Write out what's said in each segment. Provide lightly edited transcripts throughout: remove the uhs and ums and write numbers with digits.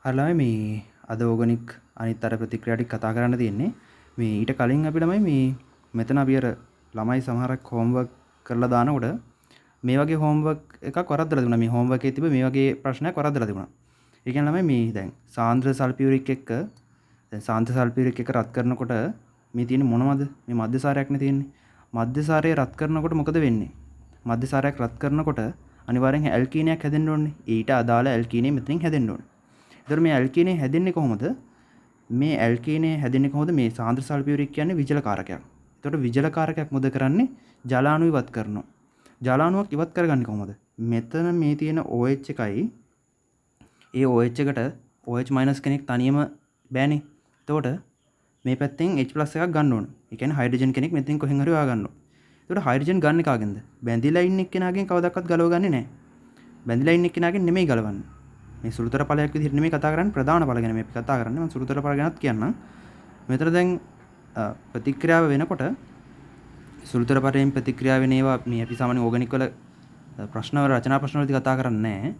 හරිලා මේ අද ඕගනික් අනිත් අර ප්‍රතික්‍රියා ටික කතා කරන්න තියෙන්නේ. මේ ඊට කලින් අපි ළමයි මේ මෙතන අපි අර ළමයි සමහරක් හෝම්වර්ක් කරලා දානකොට මේ වගේ හෝම්වර්ක් එකක් වරද්දලා තිබුණා. මේ හෝම්වර්ක් එකේ තිබ්බ මේ වගේ ප්‍රශ්නයක් වරද්දලා තිබුණා. ඒ කියන්නේ ළමයි මේ දැන් සාන්ද්‍ර සල්ෆියුරික් එක්ක දැන් සාන්ද්‍ර සල්ෆියුරික් එක රත් කරනකොට මේ තියෙන්නේ මොනවද? මේ මධ්‍යසාරයක්නේ තියෙන්නේ. මධ්‍යසාරය රත් කරනකොට මොකද වෙන්නේ? මධ්‍යසාරයක් රත් කරනකොට අනිවාර්යෙන් ඇල්කීනයක් හැදෙන්න ඕනේ. ඊට අදාළ ඇල්කීනේ මෙතනින් හැදෙන්න ඕනේ. එතකොට මේ ඇල්කීනේ හැදෙන්නේ කොහොමද? මේ ඇල්කීනේ හැදෙන්නේ කොහොමද? මේ සාන්ද්‍ර සල්ෆියුරික් කියන්නේ විජලකාරකයක්. එතකොට විජලකාරකයක් මොකද කරන්නේ? ජලාණු ඉවත් කරනවා. ජලාණුවක් ඉවත් කරගන්නේ කොහොමද? මෙතන මේ තියෙන OH එකයි ඒ OH එකට OH- කෙනෙක් තනියම බෑනේ. එතකොට මේ පැත්තෙන් H+ එකක් ගන්න ඕන. ඒ කියන්නේ හයිඩ්‍රජන් කෙනෙක් මෙතෙන් කොහෙන් හරි හොයාගන්න ඕන. එතකොට හයිඩ්‍රජන් ගන්න කාගෙන්ද? බැඳිලා ඉන්න එක්කෙනාගෙන් කවදාවත් ගලවගන්නේ නැහැ. බැඳිලා ඉන්න එක්කෙනාගෙන් නෙමෙයි ගලවන්නේ. මේ සුළුතර ඵලයක් විදිහට නෙමෙයි කතා කරන්නේ, ප්‍රධාන ඵල ගැන මේ අපි කතා කරන්නේ. මම සුළුතර ඵල ගැනත් කියන්නම්. මෙතන දැන් ප්‍රතික්‍රියාව වෙනකොට සුළුතර ඵලයෙන් ප්‍රතික්‍රියාව වෙන ඒවා මේ අපි සාමාන්‍ය ඕගනික් වල ප්‍රශ්න වල රචනා ප්‍රශ්න වලදී කතා කරන්නේ නැහැ.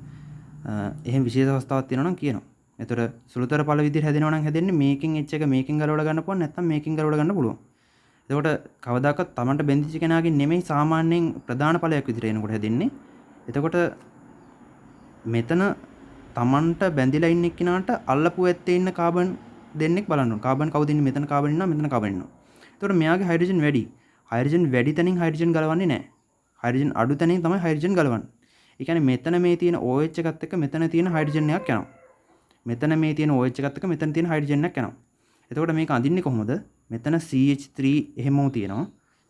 එහෙම විශේෂ අවස්ථාවක් තියෙනවා නම් කියනවා. ඒතර සුළුතර ඵල විදිහට හැදෙනවා නම් හැදෙන්නේ මේකෙන් H එක මේකෙන් ගලවලා ගන්න පුළුවන්, නැත්නම් මේකෙන් ගලවලා ගන්න පුළුවන්. එතකොට කවදාකවත් Tamanට බැඳිච්ච කෙනාගෙන් නෙමෙයි සාමාන්‍යයෙන් ප්‍රධාන ඵලයක් විදිහට එනකොට හැදෙන්නේ. එතකොට මෙතන Tamanට බැඳිලා ඉන්න එක්කිනාට අල්ලපු ඇත්තේ ඉන්න කාබන් දෙන්නෙක් බලන්න ඕන. කාබන් කවුද ඉන්නේ? මෙතන කාබන් ඉන්නවා, මෙතන කාබන් ඉන්නවා. එතකොට මෙයාගේ හයිඩ්‍රජන් වැඩි. හයිඩ්‍රජන් වැඩි තැනින් හයිඩ්‍රජන් ගලවන්නේ නැහැ. හයිඩ්‍රජන් අඩු තැනින් තමයි හයිඩ්‍රජන් ගලවන්නේ. ඒ කියන්නේ මෙතන මේ තියෙන OH එකත් එක්ක මෙතන තියෙන හයිඩ්‍රජන් එකක් යනවා. මෙතන මේ තියෙන OH එකත් එක්ක මෙතන තියෙන හයිඩ්‍රජන් එකක් යනවා. එතකොට මේක අඳින්නේ කොහොමද? මෙතන CH3 එහෙමම තියෙනවා.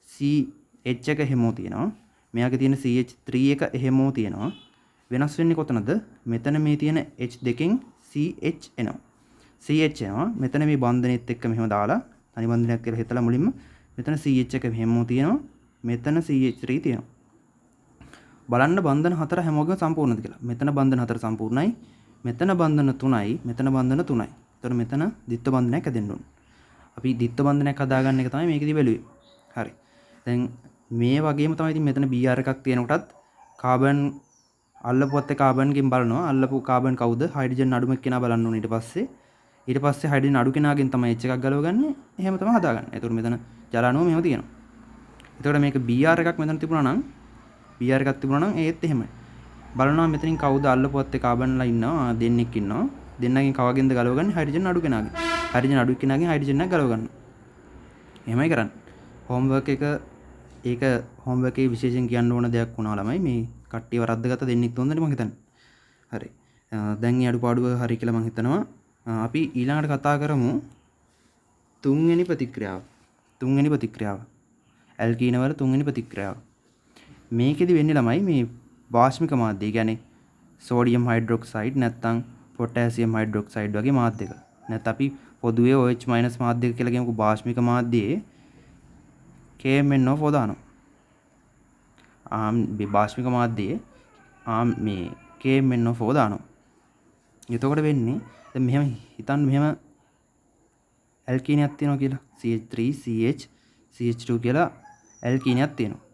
CH එක එහෙමම තියෙනවා. මෙයාගේ තියෙන CH3 එක එහෙමම තියෙනවා. වෙනස් වෙන්නේ කොතනද? මෙතන මේ තියෙන H දෙකෙන් CH එනවා. CH එනවා. මෙතන මේ බන්ධනෙත් එක්ක මෙහෙම දාලා තනි බන්ධනයක් කියලා හිතලා මුලින්ම මෙතන CH එක මෙහෙමම තියෙනවා. මෙතන CH3 තියෙනවා. බලන්න බන්ධන හතර හැමෝගෙම සම්පූර්ණද කියලා. මෙතන බන්ධන හතර සම්පූර්ණයි. මෙතන බන්ධන 3යි, මෙතන බන්ධන 3යි. එතකොට මෙතන ද්විත්ව බන්ධනයක් හැදෙන්න ඕන. අපි ද්විත්ව බන්ධනයක් හදාගන්න එක තමයි මේකෙදි බැලුවේ. හරි. දැන් මේ වගේම තමයි ඉතින් මෙතන Br එකක් තියෙන කොටත් කාබන් අල්ලපුවත් කාබන්ගෙන් බලනවා. අල්ලපු කාබන් කවුද? හයිඩ්‍රජන් අඩුම කෙනා බලන්න ඕනේ ඊට පස්සේ. ඊට පස්සේ හයිඩ්‍රජන් අඩු කෙනාගෙන් තමයි H එකක් ගලවගන්නේ. එහෙම තමයි හදාගන්නේ. එතකොට මෙතන ජලාණුව මෙහෙම තියෙනවා. එතකොට මේක Br එකක් මෙතන තිබුණා නම් Br එකක් තිබුණා නම් ඒත් එහෙමයි. බලනවා මෙතනින් කවුද අල්ලපුවත් කාබන්ලා ඉන්නවා. දෙන්නෙක් ඉන්නවා. දෙන්නගෙන් කවගෙන්ද ගලවගන්නේ? හයිඩ්‍රජන් අඩු කෙනාගෙන්. හයිඩ්‍රජන් අඩු කෙනාගෙන් හයිඩ්‍රජන් එකක් ගලව ගන්න. එහෙමයි කරන්නේ. හෝම්වර්ක් එක ඒක හෝම්වර්ක් එකේ විශේෂයෙන් කියන්න ඕන දෙයක් වුණා ළමයි. මේ කට්ටිය වරද්දගත්ත දෙන්නෙක් තුන්දෙනෙක් මම හිතන්නේ. හරි. දැන් මේ අඩුපාඩුව හරි කියලා මම හිතනවා. අපි ඊළඟට කතා කරමු තුන්වෙනි ප්‍රතික්‍රියාව. තුන්වෙනි ප්‍රතික්‍රියාව. ඇල්කීන වල තුන්වෙනි ප්‍රතික්‍රියාව. මේකෙදි වෙන්නේ ළමයි මේ වාෂ්මික මාධ්‍ය. ඒ කියන්නේ සෝඩියම් හයිඩ්‍රොක්සයිඩ් නැත්නම් පොටෑසියම් හයිඩ්‍රොක්සයිඩ් වගේ මාධ්‍යක. නැත්නම් අපි පොදුවේ OH- මාධ්‍යක කියලා කියමුකෝ. වාෂ්මික මාධ්‍යයේ KMnO4 දානවා. වාෂ්මික මාධ්‍යයේ මේ KMnO4 දානවා. එතකොට වෙන්නේ දැන් මෙහෙම හිතන්න මෙහෙම ඇල්කීනයක් තියෙනවා කියලා. CH3 CH CH2 කියලා ඇල්කීනයක් තියෙනවා.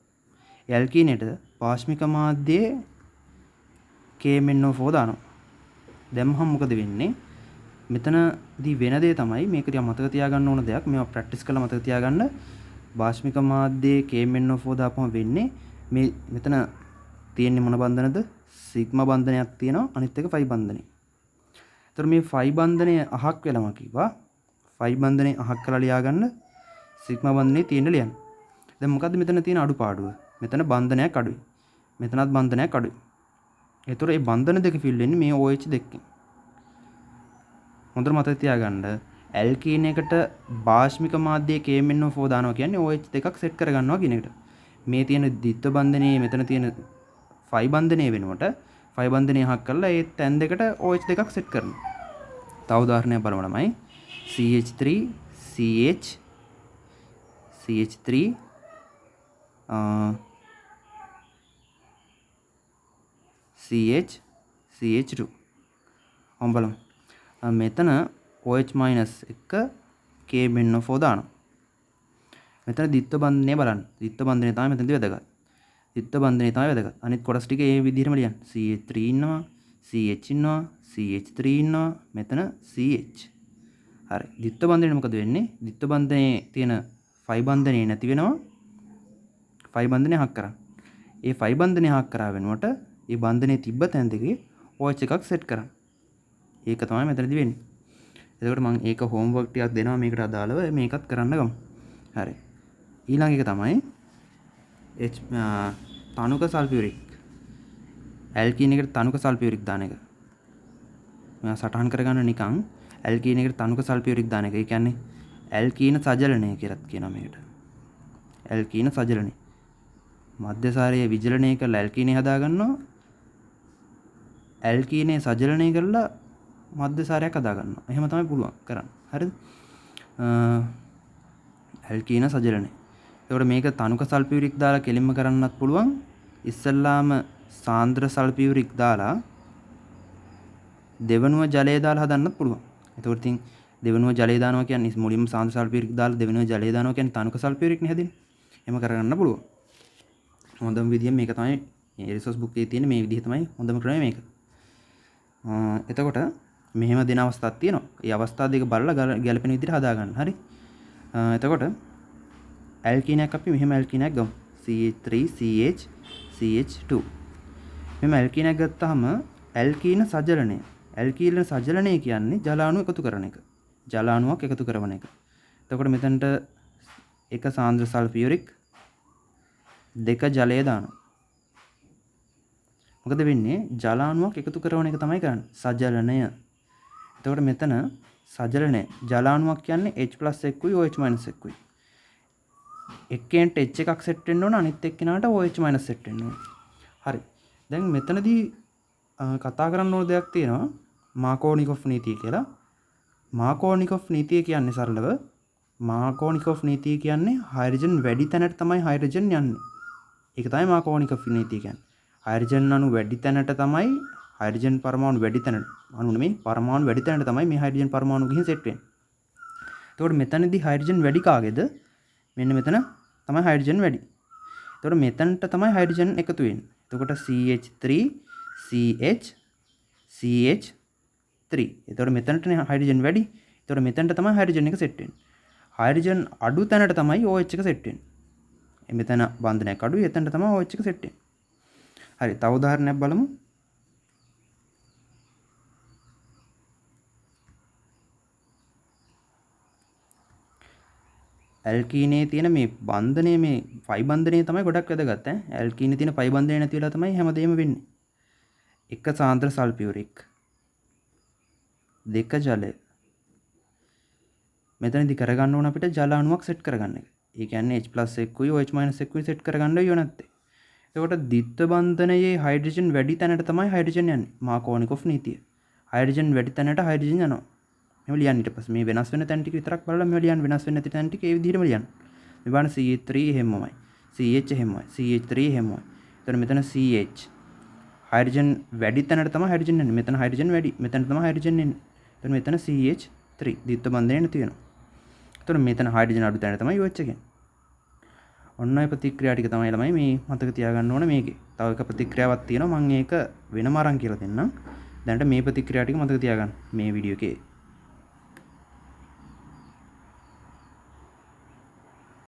ඒ ඇල්කීනේට වාෂ්මික මාධ්‍යයේ KMnO4 දානවා. දැම්මහම මොකද වෙන්නේ? මෙතනදී වෙන දේ තමයි මේක ටික මතක තියාගන්න ඕන දෙයක්. මේවා ප්‍රැක්ටිස් කරලා මතක තියාගන්න. වාෂ්මික මාධ්‍යයේ KMnO4 දාපුවම වෙන්නේ මේ මෙතන තියෙන්නේ මොන බන්ධනද? සිග්මා බන්ධනයක් තියෙනවා. අනිත් එක ෆයි බන්ධනය. ඒතර මේ ෆයි බන්ධනය අහක් වෙලම කිව්වා. ෆයි බන්ධනය අහක් කරලා ලියාගන්න. සිග්මා බන්ධනයේ තියෙන ලියන්න. දැන් මොකද්ද මෙතන තියෙන අඩුපාඩුව? මෙතන බන්ධනයක් අඩුයි. මෙතනත් බන්ධනයක් අඩුයි. ඒතර මේ බන්ධන දෙක ෆිල් වෙන්නේ මේ OH දෙකකින්. හොඳට මතක තියාගන්න. ඇල්කීන එකට වාෂ්මික මාධ්‍යයේ KMnO4 දානවා කියන්නේ OH දෙකක් සෙට් කරගන්නවා කියන එකට. මේ තියෙන ද්විත්ව බන්ධනයේ මෙතන තියෙන ෆයි බන්ධනයේ වෙනුවට ෆයි බන්ධනය අහක් කරලා ඒ තැන් දෙකට OH දෙකක් සෙට් කරනවා. තව උදාහරණයක් බලමු ළමයි. CH3 CH CH3 CH CH2 බලමු. මෙතන OH- එක KMnO4 දානවා. මෙතන ද්විත්ව බන්ධනය බලන්න. ද්විත්ව බන්ධනය තමයි මෙතනදී වැදගත්. ද්විත්ව බන්ධනය තමයි වැදගත්. අනිත් කොටස් ටික ඒ විදිහටම ලියන්න. CH3 ඉන්නවා, CH ඉන්නවා, CH3 ඉන්නවා, මෙතන CH. හරි. ද්විත්ව බන්ධනයේ මොකද වෙන්නේ? ද්විත්ව බන්ධනයේ තියෙන ෆයි බන්ධනය නැති වෙනවා. ෆයි බන්ධනය හක් කරා. ඒ ෆයි බන්ධනය හක් කරා වෙනුවට ඒ බන්ධනයේ තිබ්බ තැන දෙකේ OH එකක් සෙට් කරන්න. ඒක තමයි මෙතනදී වෙන්නේ. එතකොට මම ඒක හෝම්වර්ක් ටිකක් දෙනවා මේකට අදාළව මේකත් කරන්න ගමු. හරි. ඊළඟ එක තමයි තනුක සල්ෆියුරික්. ඇල්කීන් එකට තනුක සල්ෆියුරික් දාන එක. මම සටහන් කරගන්න නිකන් ඇල්කීන් එකට තනුක සල්ෆියුරික් දාන එක. ඒ කියන්නේ ඇල්කීන සජලනය කියලාත් කියනවා මේකට. ඇල්කීන සජලනය. මධ්‍යසාරයේ විජලනය කරලා ඇල්කීනේ හදා ගන්නවා. ඇල්කීනේ සජලනය කරලා මධ්‍යසාරයක් හදා ගන්නවා. එහෙම තමයි පුළුවන් කරන්න. හරිද? ඇල්කීන සජලනය. එතකොට මේක තනුක සල්ෆියුරික් දාලා කෙලින්ම කරන්නත් පුළුවන්. ඉස්සල්ලාම සාන්ද්‍ර සල්ෆියුරික් දාලා දෙවනුව ජලය දාලා හදන්නත් පුළුවන්. එතකොට ඉතින් දෙවනුව ජලය දානවා කියන්නේ මුලින්ම සාන්ද්‍ර සල්ෆියුරික් දාලා දෙවනුව ජලය දානවා කියන්නේ තනුක සල්ෆියුරික් නේ හැදෙන්නේ. එහෙම කරගන්න පුළුවන්. හොඳම විදිය මේක තමයි මේ රිසෝස් බුක් එකේ තියෙන මේ විදිහ තමයි හොඳම ක්‍රමය මේක. එතකොට මෙහෙම දෙන අවස්ථාවක් තියෙනවා. ඒ අවස්ථා දෙක බලලා ගැලපෙන විදිහට හදා ගන්න. හරි. එතකොට ඇල්කීනයක් අපි මෙහෙම ඇල්කීනයක් ගමු. CH3CH CH2. මෙහෙම ඇල්කීනයක් ගත්තාම ඇල්කීන සජලනය. ඇල්කීන සජලනය කියන්නේ ජල අණු එකතු කරන එක. ජල අණුවක් එකතු කරන එක. එතකොට මෙතනට එක සාන්ද්‍ර සල්ෆියුරික් දෙක ජලය දානවා. මොකද වෙන්නේ? ජල අණුවක් එකතු කරන එක තමයි කරන්නේ. සජලනය. එතකොට මෙතන සජලනය ජල අණුවක් කියන්නේ H+ එක්කුයි OH- එක්කුයි. එක්කෙන්ට H එකක් සෙට් වෙන්න ඕන, අනිත් එක්කෙනාට OH- සෙට් වෙන්න ඕන. හරි. දැන් මෙතනදී කතා කරන්න ඕන දෙයක් තියෙනවා. මාකෝනිකොව් නීතිය කියලා. මාකෝනිකොව් නීතිය කියන්නේ සරලව මාකෝනිකොව් නීතිය කියන්නේ හයිඩ්‍රජන් වැඩි තැනට තමයි හයිඩ්‍රජන් යන්නේ. ඒක තමයි මාකෝනිකොව් නීතිය කියන්නේ. හයිඩ්‍රජන් අණු වැඩි තැනට තමයි හයිඩ්‍රජන් පරමාණු වැඩි තැනට අණු නෙමෙයි පරමාණු වැඩි තැනට තමයි මේ හයිඩ්‍රජන් පරමාණු ගිහින් සෙට් වෙන්නේ. එතකොට මෙතනදී හයිඩ්‍රජන් වැඩි කාගේද? මෙන්න මෙතන තමයි හයිඩ්‍රජන් වැඩි. එතකොට මෙතනට තමයි හයිඩ්‍රජන් එකතු වෙන්නේ. එතකොට CH3 CH CH3. එතකොට මෙතනටනේ හයිඩ්‍රජන් වැඩි. එතකොට මෙතනට තමයි හයිඩ්‍රජන් එක සෙට් වෙන්නේ. හයිඩ්‍රජන් අඩු තැනට තමයි OH එක සෙට් වෙන්නේ. මෙතන බන්ධනයක් අඩුයි, එතනට තමයි OH එක සෙට් වෙන්නේ. හරි. තව උදාහරණයක් බලමු. ඇල්කීනේ තියෙන මේ බන්ධනයේ මේ ෆයි බන්ධනයේ තමයි ගොඩක් වැදගත් ඈ. ඇල්කීනේ තියෙන ෆයි බන්ධනය නැති වෙලා තමයි හැමදේම වෙන්නේ. එක සාන්ද්‍ර සල්ෆියුරික් දෙක ජලය. මෙතනදී කරගන්න ඕන අපිට ජල අණුවක් සෙට් කරගන්න එක. ඒ කියන්නේ H+ එක්කුයි OH- එක්කුයි සෙට් කරගන්න ඕන නැත්තේ. එතකොට ද්විත්ව බන්ධනයේ හයිඩ්‍රජන් වැඩි තැනට තමයි හයිඩ්‍රජන් යන්නේ. මාකෝනිකොව් නීතිය. හයිඩ්‍රජන් වැඩි තැනට හයිඩ්‍රජන් යනවා. මෙහෙම ලියන්න ඊට පස්සේ මේ වෙනස් වෙන තැන් ටික විතරක් බලලා මෙහෙම ලියන්න. වෙනස් වෙන්නේ නැති තැන් ටික ඒ විදිහටම ලියන්න. මේ බලන්න CH3 එහෙමමයි. CH එහෙමමයි. CH3 එහෙමමයි. එතන මෙතන CH හයිඩ්‍රජන් වැඩි තැනට තමයි හයිඩ්‍රජන් එන්නේ. මෙතන හයිඩ්‍රජන් වැඩි. මෙතන තමයි හයිඩ්‍රජන් එන්නේ. එතන මෙතන CH3 ද්විත්ව බන්ධනය නැති වෙනවා. එතන මෙතන හයිඩ්‍රජන් අඩු තැනට තමයි OH එකෙන්. ඔන්න ඔය ප්‍රතික්‍රියා ටික තමයි ළමයි මේ මතක තියාගන්න ඕන මේකේ. තව එක ප්‍රතික්‍රියාවක් තියෙනවා මම ඒක වෙනම අරන් කියලා දෙන්නම්. දැනට මේ ප්‍රතික්‍රියා ටික මතක තියාගන්න මේ වීඩියෝ එකේ.